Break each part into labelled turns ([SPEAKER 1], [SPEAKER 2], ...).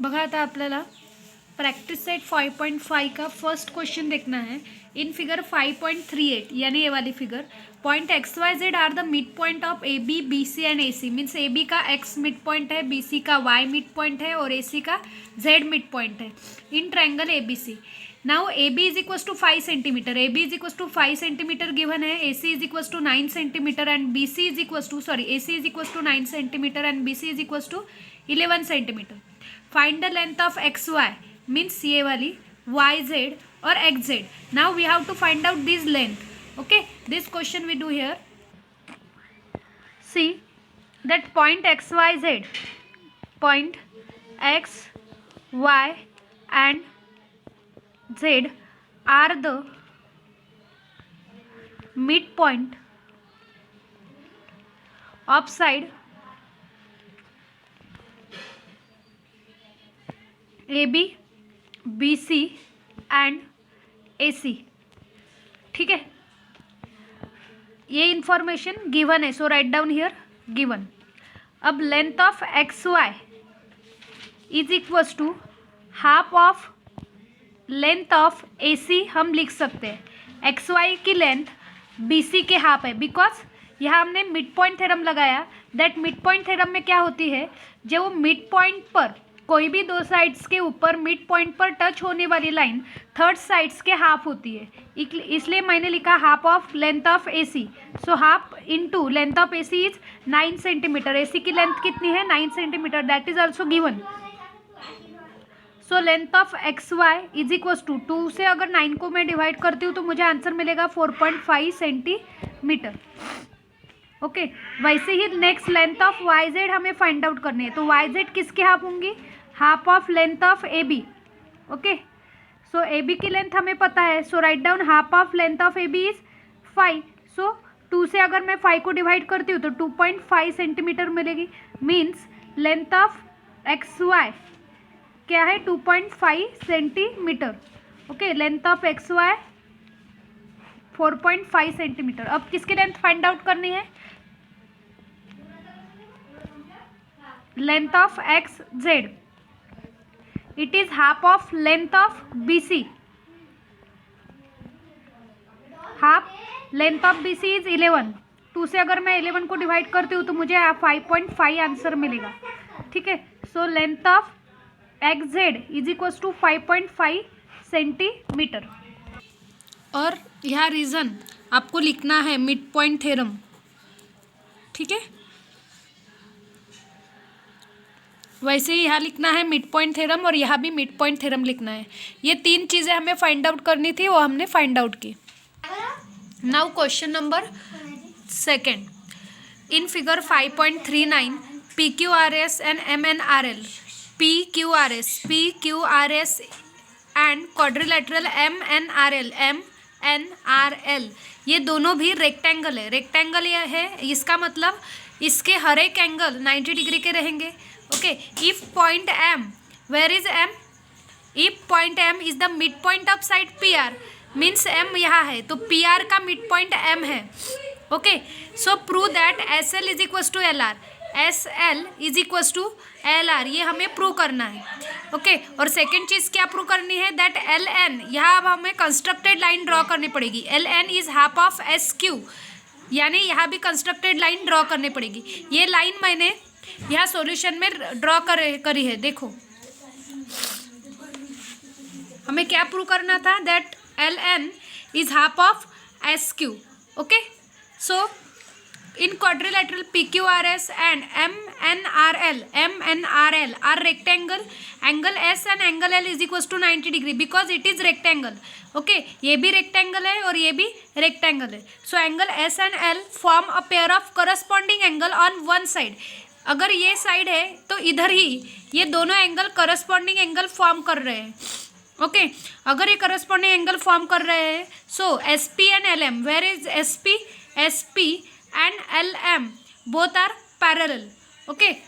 [SPEAKER 1] बघा आता आपल्याला प्रैक्टिस सेट 5.5 का फर्स्ट क्वेश्चन देखना है। इन फिगर 5.38 यानी ये वाली figure, point X Y Z are the mid point of A B B C and A C. Means A B का एक्स मिड पॉइंट है, बी सी का Y mid point है और ए सी का जेड मिड पॉइंट है in triangle A B C. Now A B is equal to 5 centimetre, A B is equal to 5 centimetre given है, A C is equal to 9 centimetre and B C is equal to A C is equal to 9 centimetre and B C is equal to 11 centimetre. Find the length of X Y, means ये वाली Y Z और X Z. Now we have to find out this length. Okay, this question we do here. See that point x y z, point x y and z are the midpoint of side AB, BC and AC. ठीक है, ये information given है, so write down here given. अब length of X Y is equals to half of length of A C. हम लिख सकते हैं X Y की लेंथ बी सी के हाफ है, बिकॉज यहाँ हमने मिड पॉइंट थ्योरम लगाया। दैट मिड पॉइंट थ्योरम में क्या होती है, जब वो मिड पॉइंट पर कोई भी दो साइड्स के ऊपर मिड पॉइंट पर टच होने वाली लाइन थर्ड साइड्स के हाफ होती है, इसलिए मैंने लिखा half of length of A C. So half into length of A C is 9 centimetre. A C की लेंथ कितनी है, 9 centimetre, that is also given. So length of X Y is equal to 2 से अगर 9 को मैं divide करती हूँ तो मुझे आंसर मिलेगा 4.5 सेंटीमीटर। ओके, वैसे ही next length of Y Z हमें फाइंड आउट करनी है, तो वाई जेड किसके हाफ होंगी, half of length of A B. Okay, so A B की लेंथ हमें पता है, so write down half of length of A B is 5। So 2 से अगर मैं 5 को डिवाइड करती हूँ तो 2.5 सेंटीमीटर मिलेगी। Means length of X Y क्या है, 2.5 centimetre. Okay, length of X Y 4.5 centimetre. अब किसकी लेंथ फाइंड आउट करनी है, length of X Z. It is half of length of B C. Half length of B C is 11। 2 से अगर मैं 11 को डिवाइड करती हूँ तो मुझे 5.5 आंसर मिलेगा। ठीक है, so length of X Z is equal to 5.5 centimetre. और यह रीज़न आपको लिखना है मिड पॉइंट थ्योरम। ठीक है, वैसे ही यहाँ लिखना है मिड पॉइंट थ्योरम और यहाँ भी मिड पॉइंट थ्योरम लिखना है। ये 3 चीज़ें हमें फाइंड आउट करनी थी, वो हमने फाइंड आउट की। Now question number 2 in figure 5.39 P Q R S and M N R L, P Q R S and quadrilateral M N R L, ये दोनों भी रेक्टेंगल है। रेक्टेंगल यह है, इसका मतलब इसके हर एक एंगल 90 डिग्री के रहेंगे। Okay, if point M, where is M, if point M is the mid point of side P R, means M यहाँ है तो पी आर का मिड पॉइंट एम है। Okay, so prove that S L is equal to L R, S L is equal to L R, ये हमें prove करना है। Okay, और सेकेंड चीज़ क्या प्रूव करनी है, दैट एल एन, यहाँ अब हमें कंस्ट्रक्टेड लाइन ड्रॉ करनी पड़ेगी। L N is half of S Q, यानी यहाँ भी कंस्ट्रक्टेड लाइन ड्रॉ करनी पड़ेगी। ये लाइन मैंने यहाँ सॉल्यूशन में ड्रॉ करी है, देखो। हमें क्या प्रूव करना था, that L N is half of S Q. Okay, so in quadrilateral PQRS and MNRL are rectangle, angle S and angle L is equals to 90 degree because it is rectangle. Okay, ये भी rectangle है और ये भी rectangle है। So angle S and L form a pair of corresponding angle on one side. अगर ये side है तो इधर ही ये दोनों एंगल करस्पॉन्डिंग एंगल फॉर्म कर रहे हैं। ओके, अगर ये करस्पॉन्डिंग एंगल फॉर्म कर रहे हैं, so S P and L M, where is S P and LM both are parallel. Okay,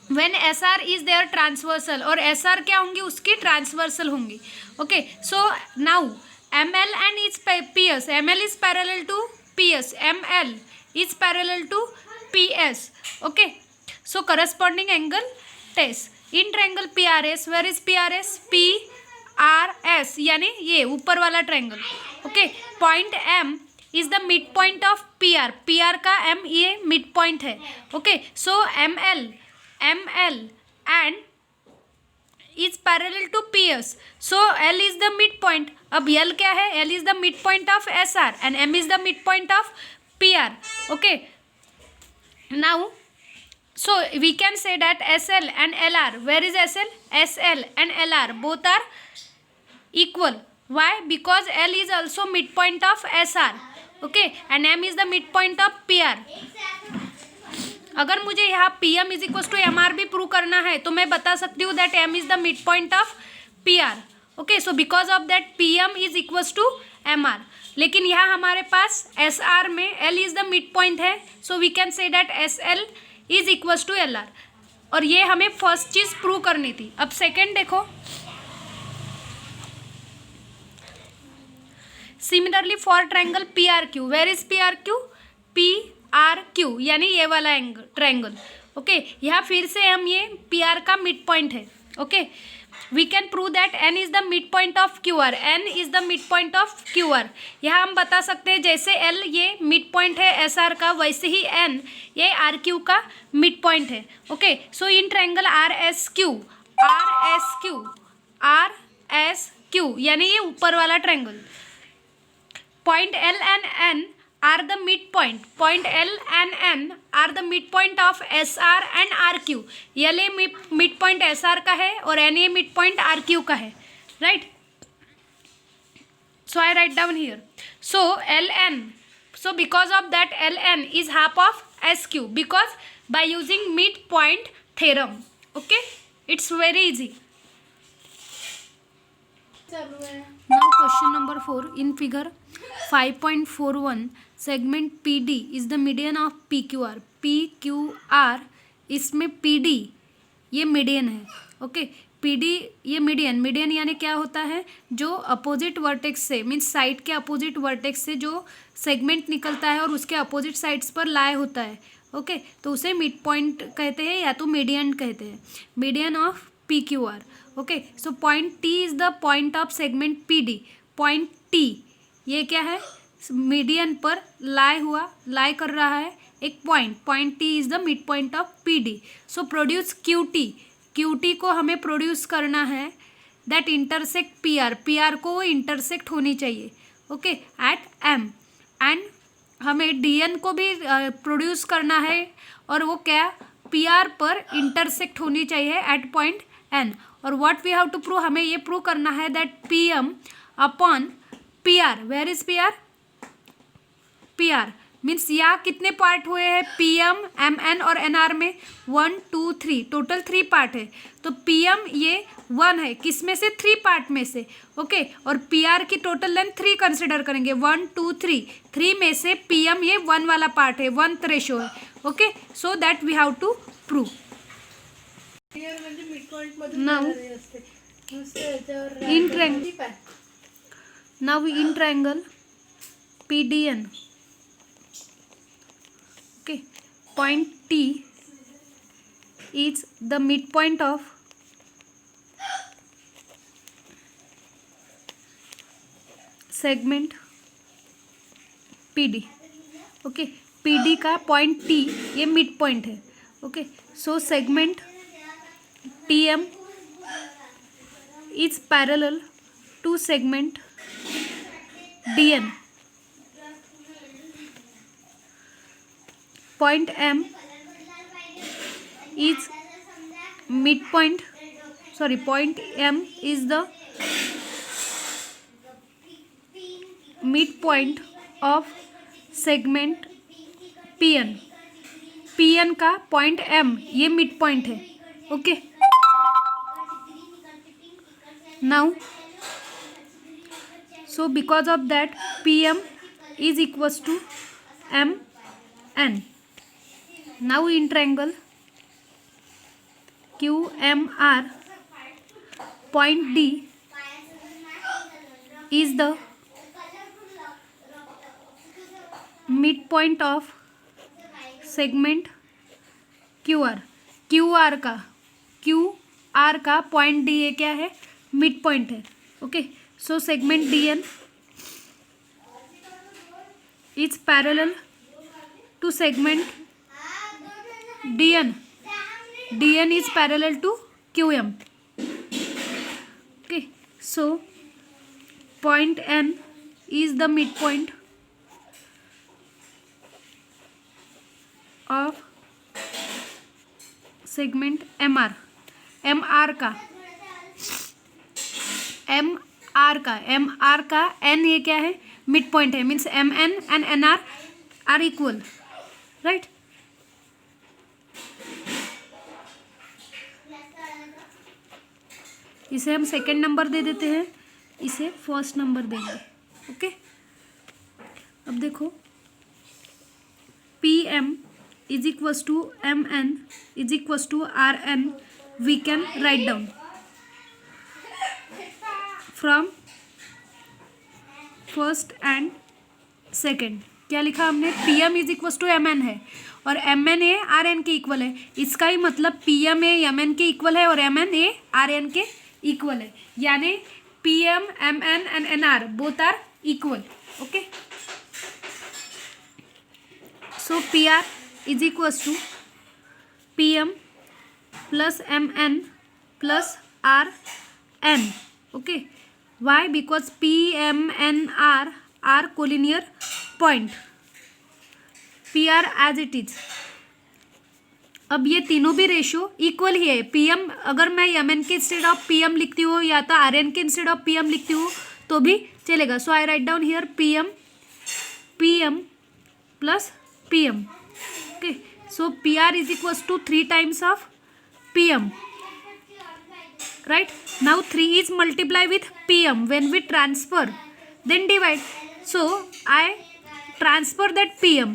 [SPEAKER 1] when SR is their transversal, और SR क्या होंगी, उसकी ट्रांसवर्सल होंगी। Okay, so now ML and is PS, ML is parallel to PS, ML is parallel to PS. Okay, so corresponding angle test, in triangle P R S, where is P R S? P R S यानी ये ऊपर वाला triangle. Okay, point M is the mid point of P R, P R का M ये mid point है। Okay, so M L and is parallel to P S, so L is the mid point. अब L क्या है? L is the mid point of S R and M is the mid point of P are. Okay, now so we can say that SL and LR, where is SL? SL and LR both are equal. Why? Because L is also midpoint of SR, okay, and M is the midpoint of PR. अगर मुझे यहाँ PM is equal to MR भी prove करना है तो मैं बता सकती हूँ that M is the mid point of PR. Okay, so because of that PM is equal to MR. लेकिन यहाँ हमारे पास SR में L is the mid point है, so we can say that SL is equals to LR, और ये हमें first चीज प्रूव करनी थी। अब सेकेंड देखो, similarly for triangle PRQ, where is PRQ? PRQ यानी ये वाला एंगल ट्रायंगल। ओके, यहाँ फिर से हम ये PR का मिड पॉइंट है। Okay, we can prove that N is the mid point of QR, N is the mid point of QR। यहाँ हम बता सकते हैं जैसे L ये मिड पॉइंट है SR का, वैसे ही N ये RQ का मिड पॉइंट है। Okay, so in triangle RSQ यानी ये ऊपर वाला triangle, point L and N are the midpoint. Point L and N are the midpoint of SR and RQ. L ये midpoint SR का है और N ये midpoint RQ का है, right? So I write down here. So LN. So because of that LN is half of SQ because by using midpoint theorem. Okay? It's very easy. Now question number 4 in figure 5.41 segment PD is the median of PQR. PQR इसमें PD ये median है। Okay, PD ये median यानी क्या होता है? जो opposite vertex से मीन्स साइड के अपोजिट वर्टेक्स से जो सेगमेंट निकलता है और उसके अपोजिट साइड्स पर लाए होता है। ओके, तो उसे मिड पॉइंट कहते हैं या तो मीडियन कहते हैं, median of PQR. Okay, so point T is the point of segment PD. Point T ये क्या है? मीडियन पर लाई कर रहा है एक point T is the mid point of PD. So produce QT को हमें प्रोड्यूस करना है दैट इंटरसेक्ट PR को वो इंटरसेक्ट होनी चाहिए। ओके, एट M एंड हमें DN को भी प्रोड्यूस करना है और वो क्या? PR पर इंटरसेक्ट होनी चाहिए एट पॉइंट N. और what we have to prove? हमें ये प्रूव करना है that PM upon PR, where is PR means यहाँ कितने पार्ट हुए हैं? PM, MN और NR में 1 2 3 टोटल 3 पार्ट है। तो PM ये 1 है, किस में से? 3 पार्ट में से। ओके, और PR की टोटल लेंथ 3 कंसिडर करेंगे, 1 2 3 में से PM ये 1 वाला पार्ट है, 1th रेशो है। Okay, so that we have to prove. Now in triangle PDN, okay, point T is the midpoint of segment PD. Okay, PD का पॉइंट T ये mid point है। Okay, so segment TM is parallel to segment DN. Point M is midpoint. Sorry, point M is the midpoint of segment PN. PN का point M ये mid point है। Okay, now so because of that PM is equals to MN. Now in triangle QMR, point D is the midpoint of segment QR. QR का R का point D ए क्या है, mid point है. Okay, so segment D N is parallel to segment D N. D N is parallel to Q M. Okay, so point N is the midpoint of segment MR. MR का N ये क्या है, mid point है, means MN and NR are equal, right. इसे हम second number दे देते हैं, इसे फर्स्ट नंबर देंगे. ओके, अब देखो P M is equals to M N is equals to R N. We can write down from first and second. क्या लिखा हमने, P M is equals to M N है और एम एन ए R N के equal है. इसका ही मतलब पी एम ए एम एन के इक्वल है और एम एन ए आर एन के इक्वल है, यानी PM, MN and NR both are equal. Okay. So PR is equals to PM plus MN plus RN. Okay. Why? Because PM and R are collinear point. PR as it is. अब ये तीनों भी ratio equal ही है. PM अगर मैं MN के instead of PM लिखती हूँ या तो आरएन के इंस्टेड ऑफ पीएम लिखती हूँ तो भी चलेगा. So I write down here PM plus PM. Okay, so PR is equals to 3 times of PM, right. Now 3 is multiply with PM. When we transfer then divide. So I transfer that PM.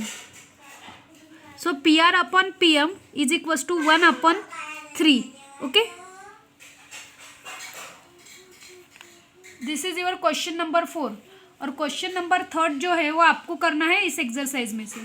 [SPEAKER 1] So PR upon PM is equals to 1/3. Okay. This is your question number 4. और question number 3 जो है वो आपको करना है इस exercise में से.